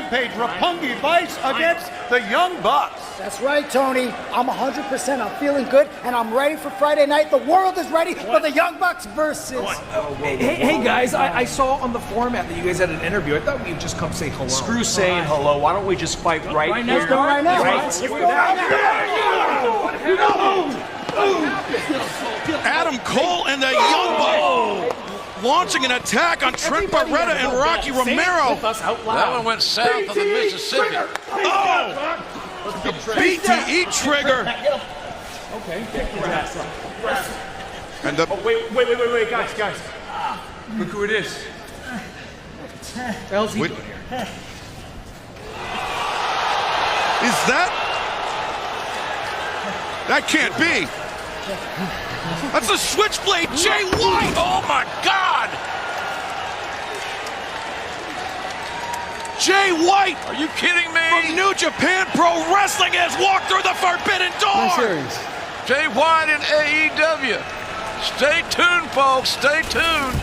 Rampage, Roppongi Vice against the Young Bucks. That's right, Tony. I'm 100%. I'm feeling good, and I'm ready for Friday night. The world is ready for the Young Bucks versus... Hey guys, I saw on the format that you guys had an interview. I thought we'd just come say hello. Screw saying hello. Why don't we just fight right here? Let's go right now. Let's go right now. Adam Cole and the Young Bucks launching an attack on Trent Barretta and Rocky Romero. That one went south of the Mississippi. Oh! The BTE trigger. Okay. And the Wait, guys. Look who it is. What the hell's he doing here? Is that can't be. That's a Switchblade, Jay White! Oh my God! Jay White! Are you kidding me? From New Japan Pro Wrestling has walked through the forbidden door! Jay White in AEW. Stay tuned, folks. Stay tuned.